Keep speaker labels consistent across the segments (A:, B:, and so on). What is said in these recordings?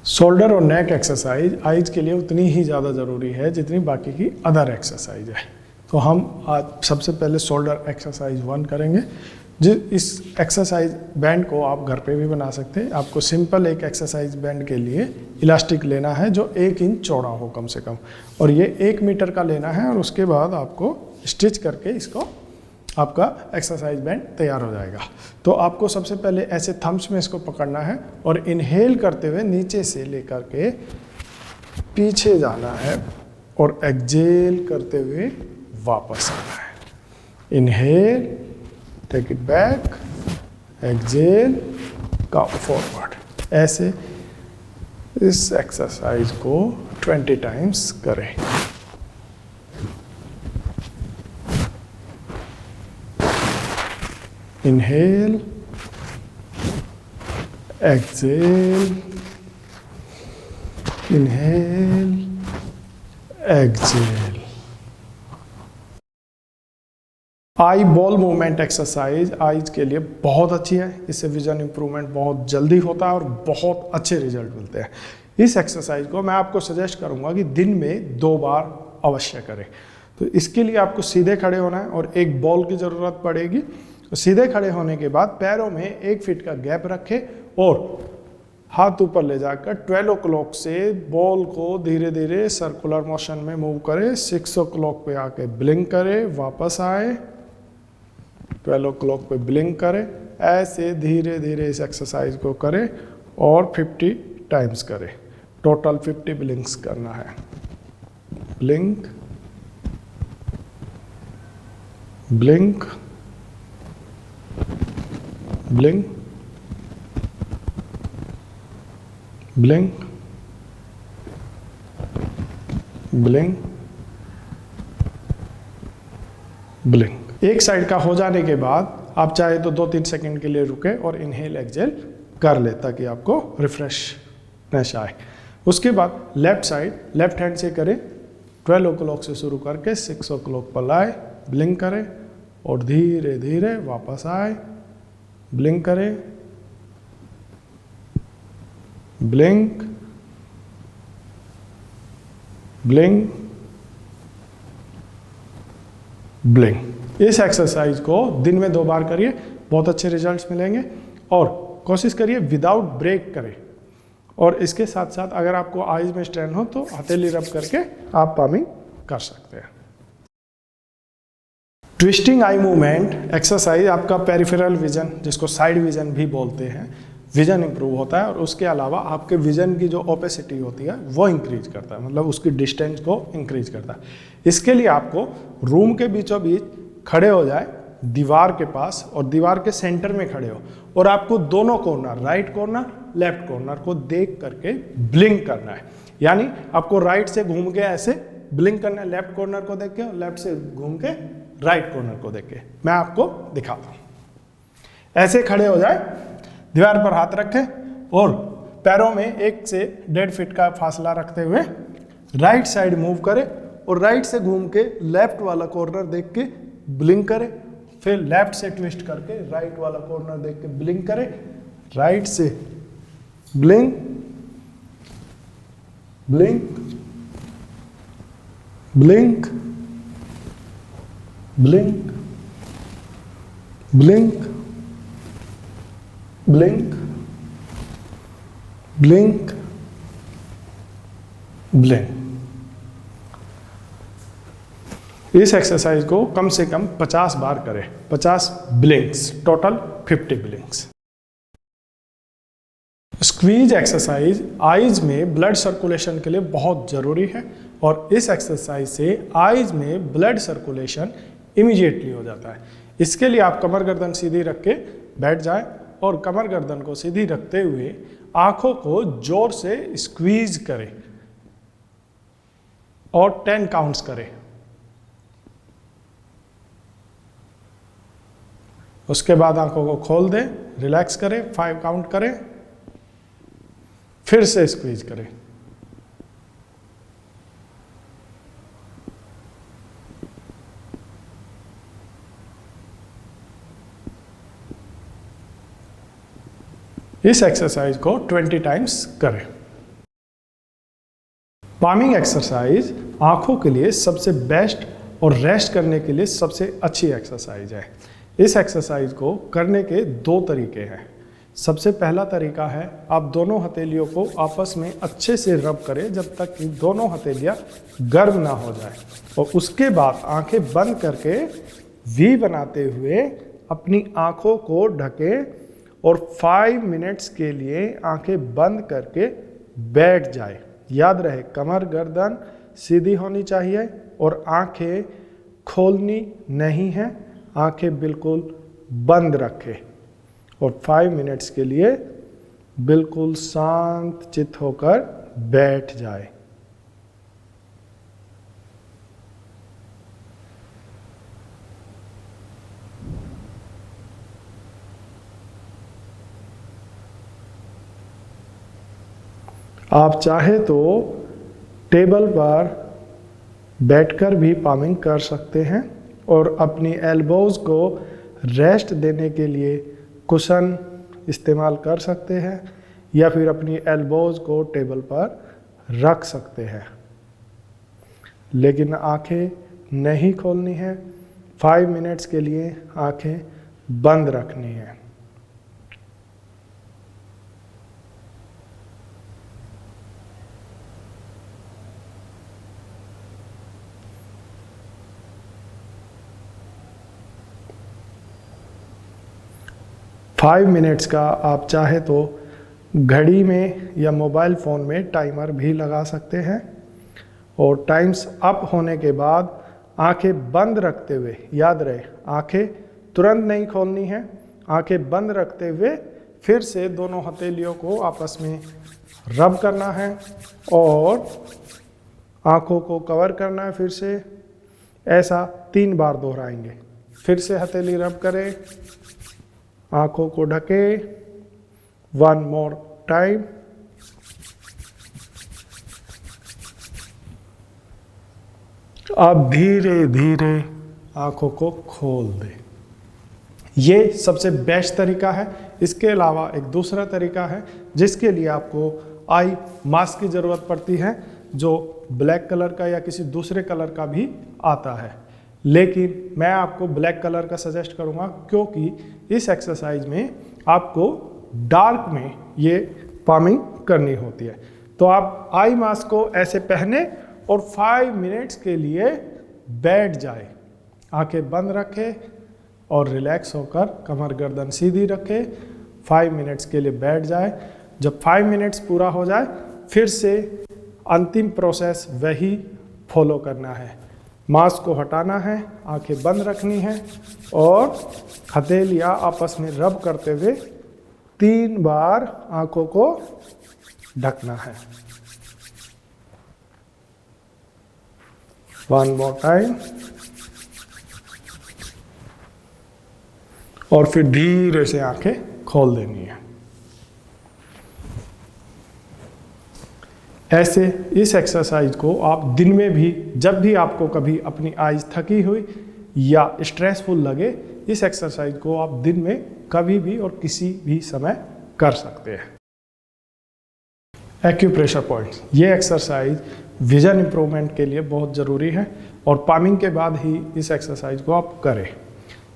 A: Shoulder और नेक exercise eyes के लिए उतनी ही ज़्यादा ज़रूरी है जितनी बाकी की अदर एक्सरसाइज है। तो हम आज सबसे पहले शोल्डर एक्सरसाइज 1 करेंगे। इस एक्सरसाइज बैंड को आप घर पे भी बना सकते हैं। आपको सिंपल एक एक्सरसाइज बैंड के लिए इलास्टिक लेना है जो 1 इंच चौड़ा हो कम से कम, और ये 1 मीटर का लेना है, और उसके बाद आपको स्टिच करके इसको आपका एक्सरसाइज बैंड तैयार हो जाएगा। तो आपको सबसे पहले ऐसे थम्स में इसको पकड़ना है और इनहेल करते हुए नीचे से लेकर के पीछे जाना है और एक्सहेल करते हुए वापस आना है। Inhale, take it back, exhale, come forward. ऐसे इस एक्सरसाइज को 20 टाइम्स करें। Inhale, exhale, inhale, exhale। Eye ball movement exercise eyes के लिए बहुत अच्छी है। इससे विजन इंप्रूवमेंट बहुत जल्दी होता है और बहुत अच्छे रिजल्ट मिलते हैं। इस एक्सरसाइज को मैं आपको सजेस्ट करूंगा कि दिन में 2 बार अवश्य करें। तो इसके लिए आपको सीधे खड़े होना है और एक बॉल की ज़रूरत पड़ेगी। तो सीधे खड़े होने के बाद पैरों में 1 फीट का गैप रखें और हाथ ऊपर ले जाकर 12 o'clock से बॉल को धीरे धीरे सर्कुलर मोशन में मूव करें। 6 o'clock पे आके ब्लिंक करें, वापस आए, 12 o'clock पे ब्लिंक करें। ऐसे धीरे धीरे इस एक्सरसाइज को करें और 50 टाइम्स करें। टोटल 50 ब्लिंक्स करना है। Blink, blink, blink, blink, blink, blink. एक साइड का हो जाने के बाद आप चाहे तो 2-3 सेकंड के लिए रुके और इनहेल एक्सहेल कर ले ताकि आपको रिफ्रेशनेस आए। उसके बाद लेफ्ट साइड लेफ्ट हैंड से करें। 12 o'clock से शुरू करके 6 o'clock पर लाए, ब्लिंक करें और धीरे धीरे वापस आए, ब्लिंक करें, ब्लिंक, ब्लिंक, ब्लिंक। इस एक्सरसाइज को दिन में 2 बार करिए, बहुत अच्छे रिजल्ट्स मिलेंगे। और कोशिश करिए विदाउट ब्रेक करें। और इसके साथ साथ अगर आपको आईज में स्ट्रेन हो तो हथेली रब करके आप पामिंग कर सकते हैं। ट्विस्टिंग आई मूवमेंट एक्सरसाइज आपका पेरिफेरल विजन, जिसको साइड विजन भी बोलते हैं, विजन इंप्रूव होता है और उसके अलावा आपके विजन की जो ओपेसिटी होती है वो इंक्रीज करता है, मतलब उसकी डिस्टेंस को इंक्रीज करता है। इसके लिए आपको रूम के बीचों बीच खड़े हो जाए दीवार के पास और दीवार के सेंटर में खड़े हो और आपको दोनों corner, right corner, left corner को देख करके ब्लिंक करना है। यानी आपको राइट से घूम के ऐसे ब्लिंक करना है, लेफ्ट कॉर्नर को देख के, और लेफ्ट से घूम के राइट कॉर्नर को देख के। मैं आपको दिखाता हूँ। ऐसे खड़े हो जाए, दीवार पर हाथ रखें और पैरों में 1 से 1.5 फीट का फासला रखते हुए राइट साइड मूव करें और राइट से घूम के लेफ्ट वाला कॉर्नर देख के ब्लिंक करें। फिर लेफ्ट से ट्विस्ट करके राइट वाला कॉर्नर देख के ब्लिंक करें। राइट से blink, blink, blink, blink, blink, blink, blink, blink. इस एक्सरसाइज को कम से कम 50 बार करें। 50 blinks, total 50 blinks. Squeeze exercise eyes में ब्लड सर्कुलेशन के लिए बहुत ज़रूरी है और इस एक्सरसाइज से आईज में ब्लड सर्कुलेशन इमीडिएटली हो जाता है। इसके लिए आप कमर गर्दन सीधी रख के बैठ जाएं और कमर गर्दन को सीधी रखते हुए आंखों को जोर से स्क्वीज करें और 10 काउंट्स करें। उसके बाद आंखों को खोल दें, रिलैक्स करें, 5 काउंट करें, फिर से स्क्वीज करें। इस एक्सरसाइज को 20 टाइम्स करें। पामिंग एक्सरसाइज आँखों के लिए सबसे बेस्ट और रेस्ट करने के लिए सबसे अच्छी एक्सरसाइज है। इस एक्सरसाइज को करने के दो तरीके हैं। सबसे पहला तरीका है, आप दोनों हथेलियों को आपस में अच्छे से रब करें जब तक कि दोनों हथेलियां गर्म ना हो जाए, और उसके बाद आंखें बंद करके वी बनाते हुए अपनी आंखों को ढकें और 5 मिनट्स के लिए आंखें बंद करके बैठ जाए। याद रहे, कमर गर्दन सीधी होनी चाहिए और आंखें खोलनी नहीं है, आंखें बिल्कुल बंद रखें और 5 मिनट्स के लिए बिल्कुल शांत चित्त होकर बैठ जाए। आप चाहे तो टेबल पर बैठकर भी पामिंग कर सकते हैं और अपनी एल्बोज को रेस्ट देने के लिए कुशन इस्तेमाल कर सकते हैं, या फिर अपनी एल्बोज को टेबल पर रख सकते हैं, लेकिन आंखें नहीं खोलनी है। 5 मिनट्स के लिए आंखें बंद रखनी है। फाइव मिनट्स का आप चाहे तो घड़ी में या मोबाइल फ़ोन में टाइमर भी लगा सकते हैं, और टाइम्स अप होने के बाद आंखें बंद रखते हुए, याद रहे आंखें तुरंत नहीं खोलनी है, आंखें बंद रखते हुए फिर से दोनों हथेलियों को आपस में रब करना है और आंखों को कवर करना है। फिर से ऐसा 3 बार दोहराएंगे। फिर से हथेली रब करें, आंखों को ढके, 1 मोर टाइम। आप धीरे धीरे आंखों को खोल दें। ये सबसे बेस्ट तरीका है। इसके अलावा एक दूसरा तरीका है जिसके लिए आपको आई मास्क की ज़रूरत पड़ती है, जो ब्लैक कलर का या किसी दूसरे कलर का भी आता है, लेकिन मैं आपको ब्लैक कलर का सजेस्ट करूंगा क्योंकि इस एक्सरसाइज में आपको डार्क में ये पामिंग करनी होती है। तो आप आई मास्क को ऐसे पहने और 5 मिनट्स के लिए बैठ जाए, आंखें बंद रखें और रिलैक्स होकर कमर गर्दन सीधी रखें। 5 मिनट्स के लिए बैठ जाए। जब 5 मिनट्स पूरा हो जाए फिर से अंतिम प्रोसेस वही फॉलो करना है। मास्क को हटाना है, आंखें बंद रखनी है और हथेलियां आपस में रब करते हुए 3 बार आंखों को ढकना है। 1 मोर टाइम, और फिर धीरे से आंखें खोल देनी है। ऐसे इस एक्सरसाइज को आप दिन में भी, जब भी आपको कभी अपनी आईज थकी हुई या स्ट्रेसफुल लगे, इस एक्सरसाइज को आप दिन में कभी भी और किसी भी समय कर सकते हैं। एक्यूप्रेशर पॉइंट्स, ये एक्सरसाइज विजन इंप्रूवमेंट के लिए बहुत ज़रूरी है और पामिंग के बाद ही इस एक्सरसाइज को आप करें।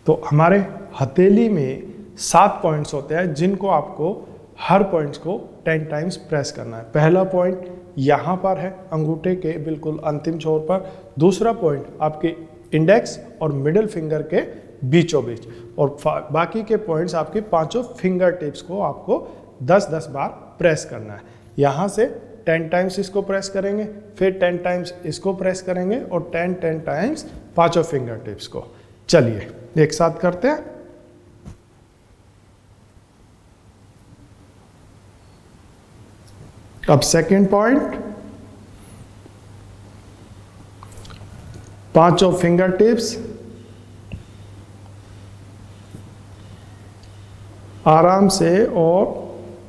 A: तो हमारे हथेली में 7 पॉइंट्स होते हैं जिनको आपको हर पॉइंट्स को 10 टाइम्स प्रेस करना है। पहला पॉइंट यहाँ पर है, अंगूठे के बिल्कुल अंतिम छोर पर। दूसरा पॉइंट आपके इंडेक्स और मिडिल फिंगर के बीचों बीच, और बाकी के पॉइंट्स आपके 5 फिंगर टिप्स को आपको 10-10 बार प्रेस करना है। यहाँ से 10 टाइम्स इसको प्रेस करेंगे, फिर 10 टाइम्स इसको प्रेस करेंगे और 10 टाइम्स 5 फिंगर टिप्स को। चलिए एक साथ करते हैं। अब सेकेंड पॉइंट, 5 फिंगर टिप्स आराम से और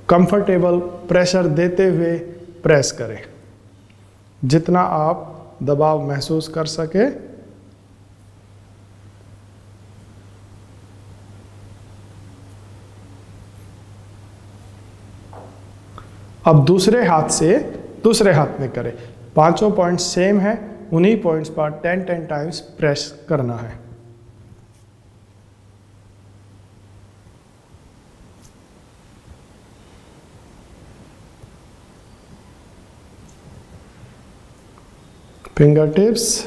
A: कंफर्टेबल प्रेशर देते हुए प्रेस करें, जितना आप दबाव महसूस कर सके। अब दूसरे हाथ से दूसरे हाथ में करें। पांचों पॉइंट सेम है, उन्हीं पॉइंट्स पर 10 टाइम्स प्रेस करना है। फिंगर टिप्स,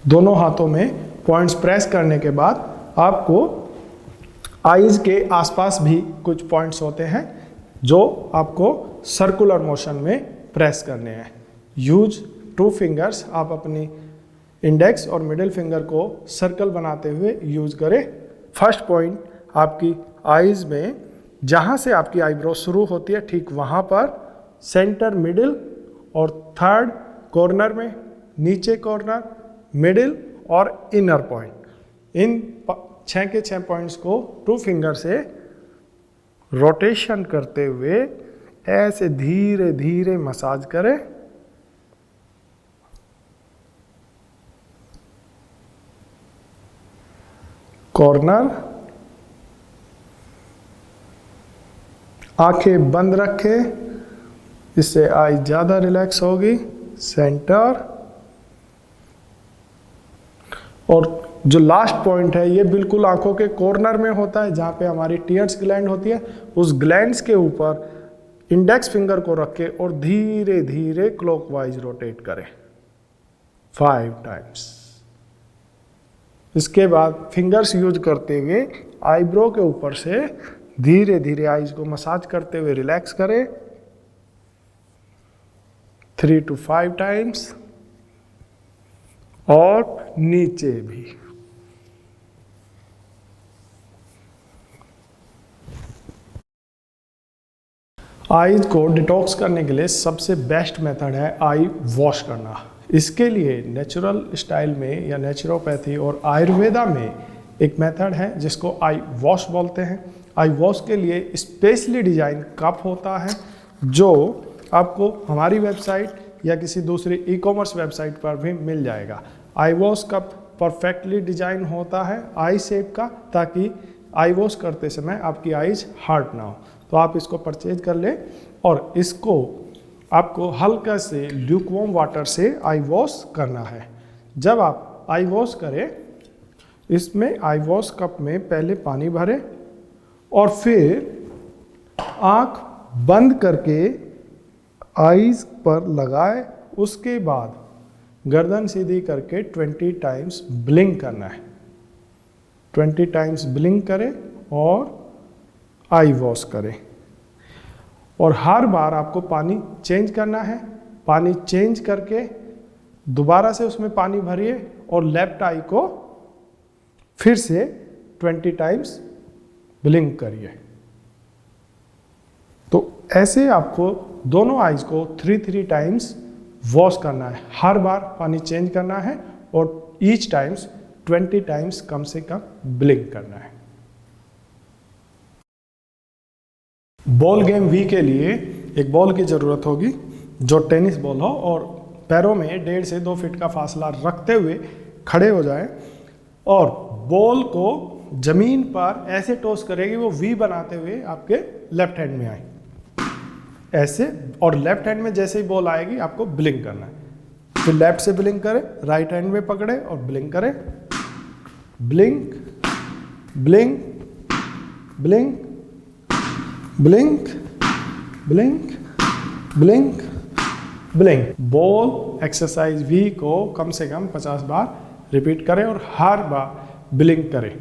A: दोनों हाथों में पॉइंट्स प्रेस करने के बाद आपको आईज के आसपास भी कुछ पॉइंट्स होते हैं जो आपको सर्कुलर मोशन में प्रेस करने हैं। यूज 2 फिंगर्स, आप अपनी इंडेक्स और मिडिल फिंगर को सर्कल बनाते हुए यूज करें। फर्स्ट पॉइंट आपकी आईज में, जहाँ से आपकी आईब्रो शुरू होती है ठीक वहाँ पर सेंटर, मिडिल, और थर्ड कॉर्नर में, नीचे कॉर्नर, मिडिल और इनर पॉइंट। इन 6 के 6 पॉइंट्स को 2 फिंगर से रोटेशन करते हुए ऐसे धीरे धीरे मसाज करें। कॉर्नर, आंखें बंद रखें, इससे आई ज़्यादा रिलैक्स होगी। सेंटर, और जो लास्ट पॉइंट है ये बिल्कुल आंखों के कॉर्नर में होता है, जहाँ पे हमारी टीयर्स ग्लैंड होती है। उस ग्लैंड्स के ऊपर इंडेक्स फिंगर को रखें और धीरे धीरे क्लॉकवाइज रोटेट करें 5 टाइम्स। इसके बाद फिंगर्स यूज करते हुए आईब्रो के ऊपर से धीरे धीरे आईज को मसाज करते हुए रिलैक्स करें 3 to 5 टाइम्स, और नीचे भी। आईज को डिटॉक्स करने के लिए सबसे बेस्ट मेथड है आई वॉश करना। इसके लिए नेचुरल स्टाइल में या नेचुरोपैथी और आयुर्वेदा में एक मेथड है जिसको आई वॉश बोलते हैं। आई वॉश के लिए स्पेशली डिजाइन कप होता है जो आपको हमारी वेबसाइट या किसी दूसरी ई-कॉमर्स वेबसाइट पर भी मिल जाएगा। आई वॉश कप परफेक्टली डिजाइन होता है आई शेप का, ताकि आई वॉश करते समय आपकी आईज हार्ड ना हो। तो आप इसको परचेज कर लें और इसको आपको हल्का से ल्यूकवार्म वाटर से आई वॉश करना है। जब आप आई वॉश करें, इसमें आई वॉश कप में पहले पानी भरें और फिर आँख बंद करके आईज पर लगाए। उसके बाद गर्दन सीधी करके 20 टाइम्स ब्लिंक करना है। 20 टाइम्स ब्लिंक करें और आई वॉश करें। और हर बार आपको पानी चेंज करना है। पानी चेंज करके दोबारा से उसमें पानी भरिए और लेफ्ट आई को फिर से 20 टाइम्स ब्लिंक करिए। तो ऐसे आपको दोनों आईज को 3 टाइम्स वॉश करना है। हर बार पानी चेंज करना है और ईच टाइम्स 20 टाइम्स कम से कम ब्लिंक करना है। बॉल गेम वी के लिए एक बॉल की ज़रूरत होगी जो टेनिस बॉल हो और पैरों में 1.5 से 2 फीट का फासला रखते हुए खड़े हो जाए और बॉल को जमीन पर ऐसे टॉस करेगी वो वी बनाते हुए आपके लेफ्ट हैंड में आए ऐसे, और लेफ्ट हैंड में जैसे ही बॉल आएगी आपको ब्लिंक करना है। फिर लेफ्ट से ब्लिंक करें, राइट हैंड में पकड़े और ब्लिंक करें। Blink blink blink blink blink blink blink. Ball exercise वी को कम से कम 50 बार रिपीट करें और हर बार ब्लिंक करें।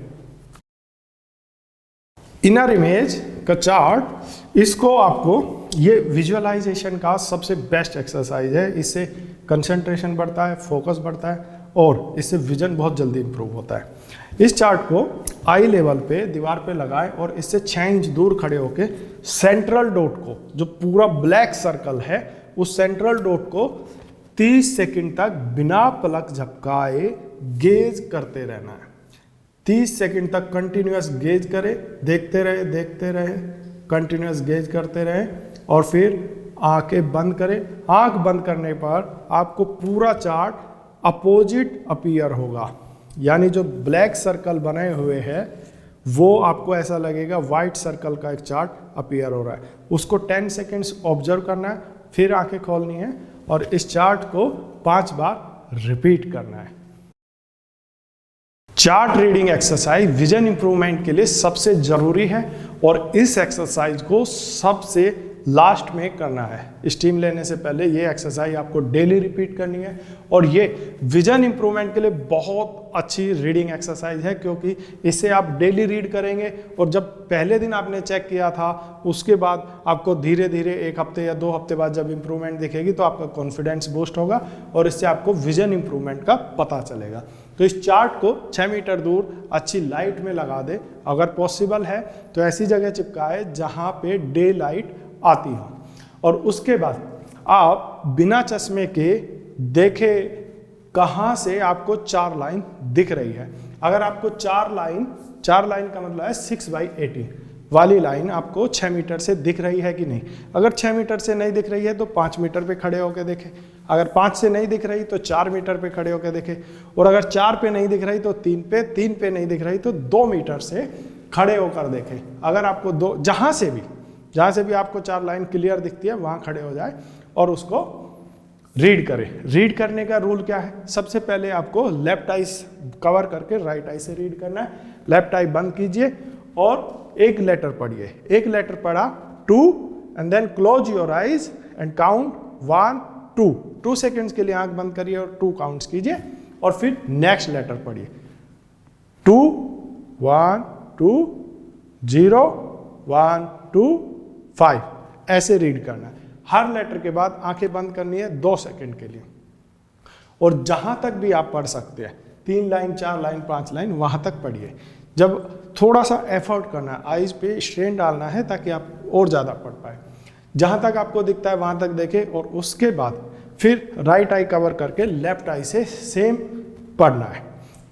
A: इनर इमेज का चार्ट, इसको आपको, ये विजुअलाइजेशन का सबसे बेस्ट एक्सरसाइज है। इससे कंसंट्रेशन बढ़ता है, फोकस बढ़ता है और इससे विजन बहुत जल्दी इंप्रूव होता है। इस चार्ट को आई लेवल पे दीवार पे लगाएं और इससे 6 इंच दूर खड़े होके सेंट्रल डॉट को, जो पूरा ब्लैक सर्कल है, उस सेंट्रल डॉट को 30 सेकंड तक बिना पलक झपकाए गेज करते रहना है। 30 सेकंड तक कंटिन्यूअस गेज करें, देखते रहे कंटिन्यूअस गेज करते रहे और फिर आंखें बंद करें। आंख बंद करने पर आपको पूरा चार्ट अपोजिट अपीयर होगा, यानी जो ब्लैक सर्कल बने हुए हैं वो आपको ऐसा लगेगा वाइट सर्कल का एक चार्ट अपीयर हो रहा है। उसको 10 सेकेंड्स ऑब्जर्व करना है, फिर आंखें खोलनी है और इस चार्ट को 5 बार रिपीट करना है। Chart reading exercise vision improvement के लिए सबसे जरूरी है और इस एक्सरसाइज को सबसे लास्ट में करना है। स्टीम लेने से पहले ये एक्सरसाइज आपको डेली रिपीट करनी है और ये विजन इंप्रूवमेंट के लिए बहुत अच्छी रीडिंग एक्सरसाइज है, क्योंकि इसे आप डेली रीड करेंगे और जब पहले दिन आपने चेक किया था उसके बाद आपको धीरे धीरे 1 हफ्ते या 2 हफ्ते बाद जब इंप्रूवमेंट दिखेगी तो आपका कॉन्फिडेंस बूस्ट होगा और इससे आपको विजन इंप्रूवमेंट का पता चलेगा। तो इस चार्ट को 6 मीटर दूर अच्छी लाइट में लगा दे, अगर पॉसिबल है तो ऐसी जगह चिपकाए जहाँ पे डे लाइट आती हो और उसके बाद आप बिना चश्मे के देखे कहाँ से आपको 4 लाइन दिख रही है। अगर आपको 4 लाइन का मतलब है 6/18 वाली लाइन आपको 6 मीटर से दिख रही है कि नहीं। अगर 6 मीटर से नहीं दिख रही है तो 5 मीटर पे खड़े होकर देखें, अगर 5 से नहीं दिख रही तो 4 मीटर पे खड़े होकर देखें और अगर 4 पे नहीं दिख रही तो 3 पे नहीं दिख रही तो 2 मीटर से खड़े होकर देखें। अगर आपको जहाँ से भी आपको 4 लाइन क्लियर दिखती है वहाँ खड़े हो जाए और उसको रीड करें। रीड करने का रूल क्या है? सबसे पहले आपको लेफ्ट आई कवर करके राइट आई से रीड करना है। लेफ्ट आई बंद कीजिए और एक लेटर पढ़िए। एक लेटर पढ़ा 2 and then close your eyes and count 1 2 seconds के लिए आंख बंद करिए और 2 काउंट्स कीजिए और फिर नेक्स्ट लेटर पढ़िए 2 1 2 0 1 2 5 ऐसे रीड करना है। हर लेटर के बाद आंखें बंद करनी है 2 सेकंड के लिए और जहां तक भी आप पढ़ सकते हैं 3 लाइन 4 लाइन 5 लाइन वहां तक पढ़िए। जब थोड़ा सा एफर्ट करना है, आईज पे स्ट्रेन डालना है ताकि आप और ज़्यादा पढ़ पाए। जहां तक आपको दिखता है वहां तक देखें और उसके बाद फिर राइट आई कवर करके लेफ्ट आई से सेम पढ़ना है।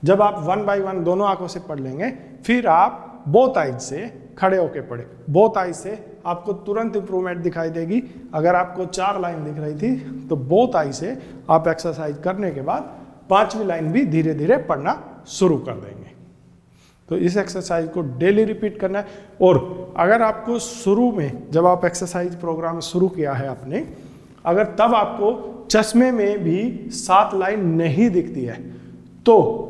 A: जब आप 1 बाय 1 दोनों आंखों से पढ़ लेंगे फिर आप बोथ आइज से खड़े होके पढ़े। बोथ आइज से आपको तुरंत इंप्रूवमेंट दिखाई देगी। अगर आपको 4 लाइन दिख रही थी तो बोथ आई से आप एक्सरसाइज करने के बाद 5वीं लाइन भी धीरे धीरे पढ़ना शुरू कर देंगे। तो इस एक्सरसाइज को डेली रिपीट करना है। और अगर आपको शुरू में जब आप एक्सरसाइज प्रोग्राम शुरू किया है आपने, अगर तब आपको चश्मे में भी 7 लाइन नहीं दिखती है तो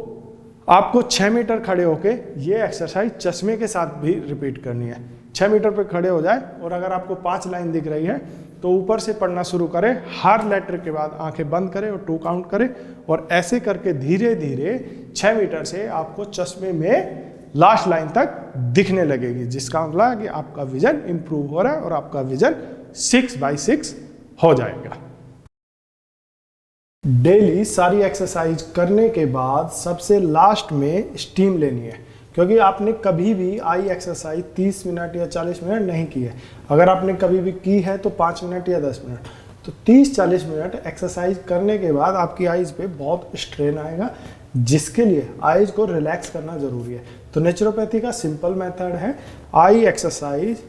A: आपको 6 मीटर खड़े होके ये एक्सरसाइज चश्मे के साथ भी रिपीट करनी है। 6 मीटर पे खड़े हो जाए और अगर आपको 5 लाइन दिख रही है तो ऊपर से पढ़ना शुरू करें। हर लेटर के बाद आंखें बंद करें और 2 काउंट करें और ऐसे करके धीरे धीरे 6 मीटर से आपको चश्मे में लास्ट लाइन तक दिखने लगेगी, जिसका मतलब है कि आपका विजन इंप्रूव हो रहा है और आपका विजन 6/6 हो जाएगा। डेली सारी एक्सरसाइज करने के बाद सबसे लास्ट में स्टीम लेनी है, क्योंकि आपने कभी भी आई एक्सरसाइज 30 मिनट या 40 मिनट नहीं की है। अगर आपने कभी भी की है तो 5 मिनट या 10 मिनट, तो 30-40 मिनट एक्सरसाइज करने के बाद आपकी आइज पे बहुत स्ट्रेन आएगा, जिसके लिए आइज को रिलैक्स करना जरूरी है। तो नेचुरोपैथी का सिंपल मेथड है, आई एक्सरसाइज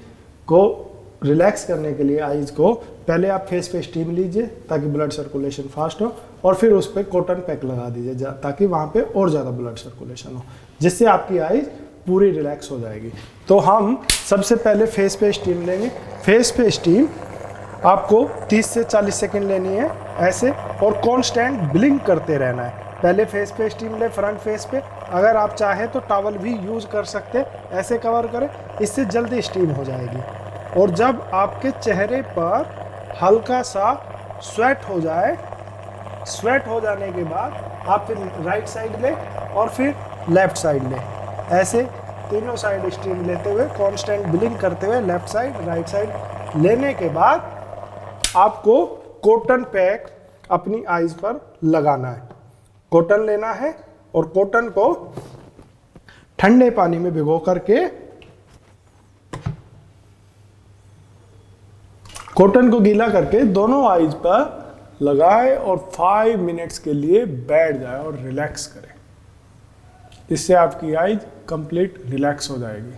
A: को रिलैक्स करने के लिए आइज को पहले आप फेस पे स्टीम लीजिए ताकि ब्लड सर्कुलेशन फास्ट हो और फिर उस पर कॉटन पैक लगा दीजिए ताकि वहाँ पे और ज़्यादा ब्लड सर्कुलेशन हो, जिससे आपकी आइज पूरी रिलैक्स हो जाएगी। तो हम सबसे पहले फेस पे स्टीम लेंगे। फेस पे स्टीम आपको 30 से 40 सेकेंड लेनी है ऐसे, और कॉन्स्टेंट ब्लिंक करते रहना है। पहले फेस पे स्टीम ले, फ्रंट फेस पे। अगर आप चाहे तो टॉवल भी यूज कर सकते, ऐसे कवर करें, इससे जल्दी स्टीम हो जाएगी। और जब आपके चेहरे पर हल्का सा स्वेट हो जाए, स्वेट हो जाने के बाद आप फिर राइट साइड ले और फिर लेफ्ट साइड ले, ऐसे तीनों साइड स्टीम लेते हुए कांस्टेंट ब्लिंक करते हुए लेफ्ट साइड राइट साइड लेने के बाद आपको कॉटन पैक अपनी आईज पर लगाना है। कॉटन लेना है और कॉटन को ठंडे पानी में भिगो करके कॉटन को गीला करके दोनों आईज पर लगाए और 5 मिनट्स के लिए बैठ जाए और रिलैक्स करें। इससे आपकी आईज कंप्लीट रिलैक्स हो जाएगी।